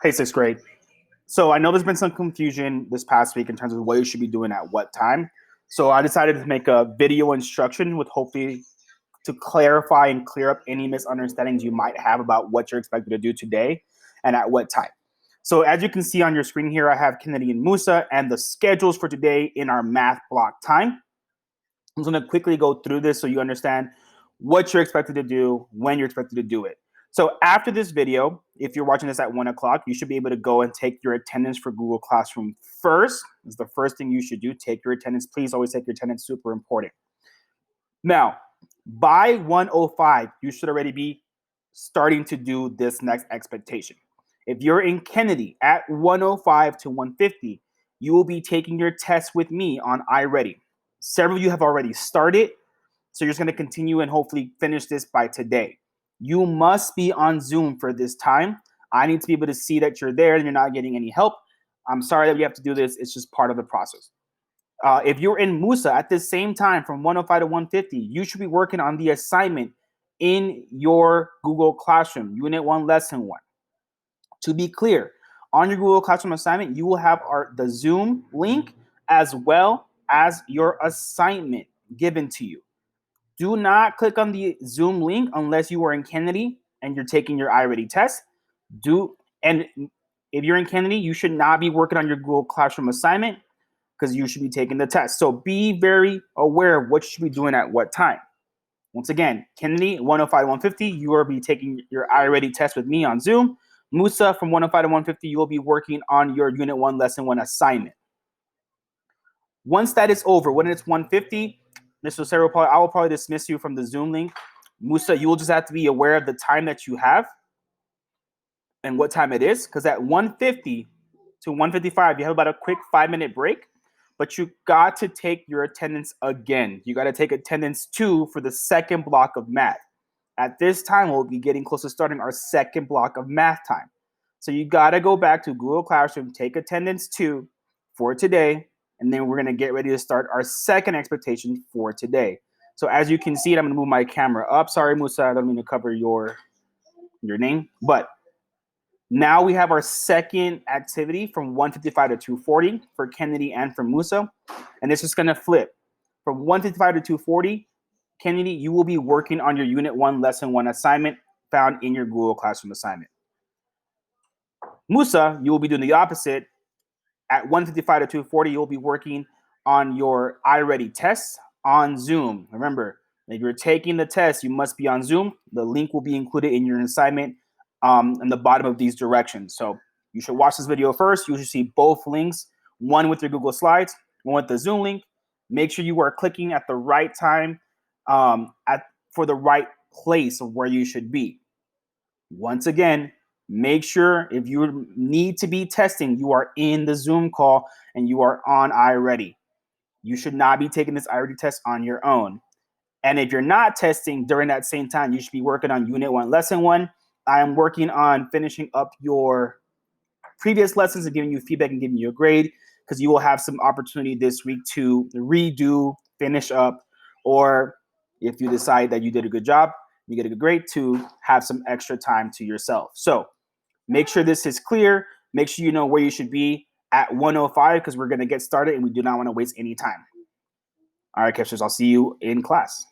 Hey, sixth grade. So I know there's been some confusion this past week in terms of what you should be doing at what time. So I decided to make a video instruction with hopefully to clarify and clear up any misunderstandings you might have about what you're expected to do today and at what time. So as you can see on your screen here, I have Kennedy and Musa and the schedules for today in our math block time. I'm just going to quickly go through this so you understand what you're expected to do, when you're expected to do it. So after this video, if you're watching this at 1 o'clock, you should be able to go and take your attendance for Google Classroom first. It's the first thing you should do. Take your attendance. Please always take your attendance. Super important. Now, by 1:05, you should already be starting to do this next expectation. If you're in Kennedy at 1:05 to 1:50, you will be taking your test with me on iReady. Several of you have already started, so you're just going to continue and hopefully finish this by today. You must be on Zoom for this time. I need to be able to see that you're there and you're not getting any help. I'm sorry that we have to do this. It's just part of the process. If you're in Musa at the same time from 1:05 to 1:50, you should be working on the assignment in your Google Classroom, Unit 1, Lesson 1. To be clear, on your Google Classroom assignment, you will have the Zoom link as well as your assignment given to you. Do not click on the Zoom link unless you are in Kennedy and you're taking your iReady test. And if you're in Kennedy, you should not be working on your Google Classroom assignment because you should be taking the test. So be very aware of what you should be doing at what time. Once again, Kennedy, 1:05 to 1:50, you will be taking your iReady test with me on Zoom. Musa, from 1:05 to 1:50, you will be working on your Unit 1, Lesson 1 assignment. Once that is over, when it's 1:50, Mr. Sarah, I will probably dismiss you from the Zoom link. Musa, you will just have to be aware of the time that you have and what time it is, because at 1:50 to 1:55, you have about a quick 5-minute break, but you got to take your attendance again. You got to take attendance 2 for the second block of math. At this time, we'll be getting close to starting our second block of math time. So you got to go back to Google Classroom, take attendance 2 for today, and then we're going to get ready to start our second expectation for today. So as you can see, I'm going to move my camera up. Sorry, Musa, I don't mean to cover your name. But now we have our second activity from 1:55 to 2:40 for Kennedy and for Musa. And this is going to flip. From 1:55 to 2:40, Kennedy, you will be working on your Unit 1, Lesson 1 assignment found in your Google Classroom assignment. Musa, you will be doing the opposite. At 1:55 to 2:40, you'll be working on your iReady tests on Zoom. Remember, if you're taking the test, you must be on Zoom. The link will be included in your assignment in the bottom of these directions. So you should watch this video first. You should see both links, one with your Google Slides, one with the Zoom link. Make sure you are clicking at the right time for the right place of where you should be. Once again, make sure if you need to be testing, you are in the Zoom call and you are on iReady. You should not be taking this iReady test on your own. And if you're not testing during that same time, you should be working on Unit 1, Lesson 1. I am working on finishing up your previous lessons and giving you feedback and giving you a grade, because you will have some opportunity this week to redo, finish up, or if you decide that you did a good job, you get a good grade, to have some extra time to yourself. So make sure this is clear. Make sure you know where you should be at 1:05, because we're going to get started and we do not want to waste any time. All right, catchers, I'll see you in class.